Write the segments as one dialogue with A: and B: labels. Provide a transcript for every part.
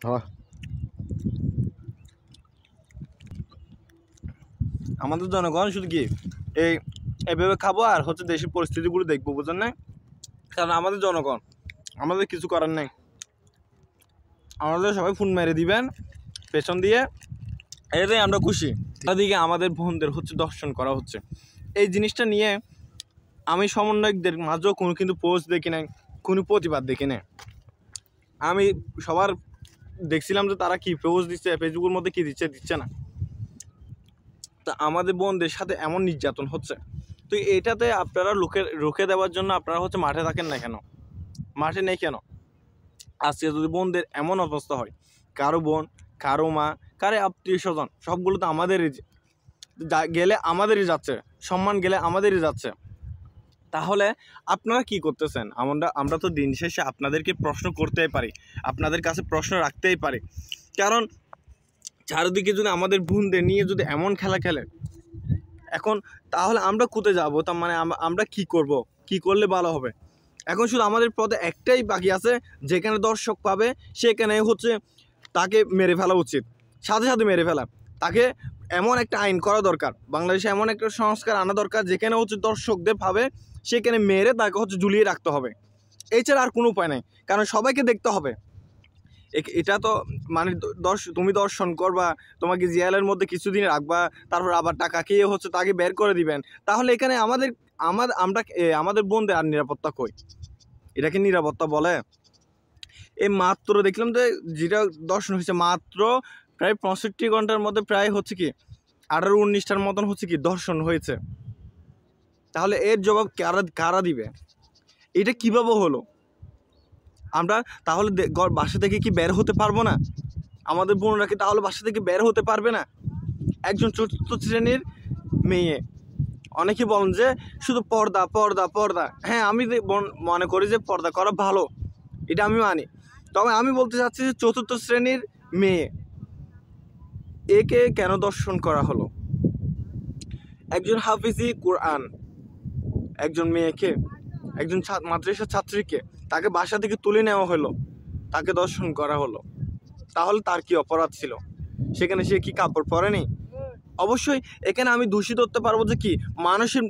A: হয়।
B: আমাদের জনগণ শুধু কি এই এভাবে খাবো আর হচ্ছে দেশের পরিস্থিতিগুলো দেখবো, বুঝেন না? কারণ আমাদের জনগণ, আমাদের কিছু করার নেই। আমাদের সবাই ফোন মেরে দিবেন পেছন দিয়ে, এটাই আমরা খুশি। এদিকে আমাদের বোনদের হচ্ছে দর্শন করা হচ্ছে। এই জিনিসটা নিয়ে আমি সমন্বয়কদের মাঝেও কোনো কিন্তু পোস্ট দেখি নাই, কোনো প্রতিবাদ দেখি নাই। আমি সবার দেখছিলাম যে তারা কি পোস্ট দিচ্ছে, ফেসবুকের মধ্যে কি দিচ্ছে না। তা আমাদের বোনদের সাথে এমন নির্যাতন হচ্ছে, তো এটাতে আপনারা রুখে দেওয়ার জন্য আপনারা হচ্ছে মাঠে থাকেন না কেন? মাঠে নেই কেন? আজকে যদি বোনদের এমন অবস্থা হয়, কারো বোন, কারো মা, কারো আত্মীয় স্বজন সবগুলো তো আমাদেরই গেলে আমাদেরই যাচ্ছে, সম্মান গেলে আমাদেরই যাচ্ছে। তাহলে আপনারা কি করতেছেন? আমরা তো দিন শেষে আপনাদেরকে প্রশ্ন করতেই পারি, আপনাদের কাছে প্রশ্ন রাখতেই পারি। কারণ চারিদিকে যদি আমাদের বোনদের নিয়ে যদি এমন খেলা খেলে এখন, তাহলে আমরা কোথায় যাবো? তার মানে আমরা কি করব? কি করলে ভালো হবে? এখন শুধু আমাদের পথে একটাই বাকি আছে, যেখানে দর্শক পাবে সেখানে হচ্ছে তাকে মেরে ফেলা উচিত, সাথে সাথে মেরে ফেলা। তাকে এমন একটা আইন করা দরকার, বাংলাদেশে এমন একটা সংস্কার আনা দরকার যেখানে হচ্ছে দর্শকদের পাবে সেখানে মেরে তাকে হচ্ছে ঝুলিয়ে রাখতে হবে। এছাড়া আর কোনো উপায় নেই, কারণ সবাইকে দেখতে হবে। এটা তো মানে তুমি দর্শন করবা, তোমাকে জেলের মধ্যে কিছুদিন রাখবা, তারপর আবার টাকা খেয়ে হচ্ছে তাকে বের করে দিবেন। তাহলে এখানে আমাদের বোনদের আর নিরাপত্তা কই? এটাকে নিরাপত্তা বলে? এই মাত্র দেখলাম যে যেটা দর্শন হয়েছে, মাত্র প্রায় 65 ঘন্টার মধ্যে প্রায় হচ্ছে কি 18-19টার মতন হচ্ছে কি দর্শন হয়েছে। তাহলে এর জবাব কারা দিবে? এটা কিভাবে হলো? আমরা তাহলে বাসা থেকে কি বের হতে পারবো না? আমাদের বোনরা কি তাহলে বাসা থেকে বের হতে পারবে না? একজন 4র্থ শ্রেণীর মেয়ে, অনেকে বলেন যে শুধু পর্দা পর্দা পর্দা। হ্যাঁ, আমি মনে করি যে পর্দা করা ভালো, এটা আমি মানি। তবে আমি বলতে চাচ্ছি যে 4র্থ শ্রেণীর মেয়ে, একে কেন দর্শন করা হলো? একজন হাফিজি কোরআন একজন মেয়েকে, একজন মাদ্রাসার ছাত্রীকে তাকে বাসা থেকে তুলে নেওয়া হলো, তাকে দর্শন করা হলো। তাহলে তার কি অপরাধ ছিল? সেখানে সে কি কাপড় পরেনি? অবশ্যই এখানে আমি দোষী ধরতে পারবো যে কি মানুষের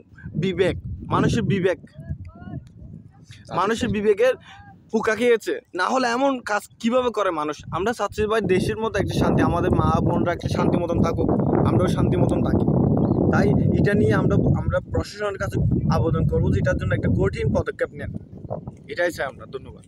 B: বিবেকের ফুকা খেয়েছে। না হলে এমন কাজ কিভাবে করে মানুষ? আমরা চাচ্ছি ভাই দেশের মতো একটা শান্তি, আমাদের মা বোনরা একটা শান্তি মতন থাকুক, আমরাও শান্তি মতন থাকি। তাই এটা নিয়ে আমরা প্রশাসনের কাছে আবেদন করবো যে এটার জন্য একটা কঠিন পদক্ষেপ নেন। এটাই চাই আমরা। ধন্যবাদ।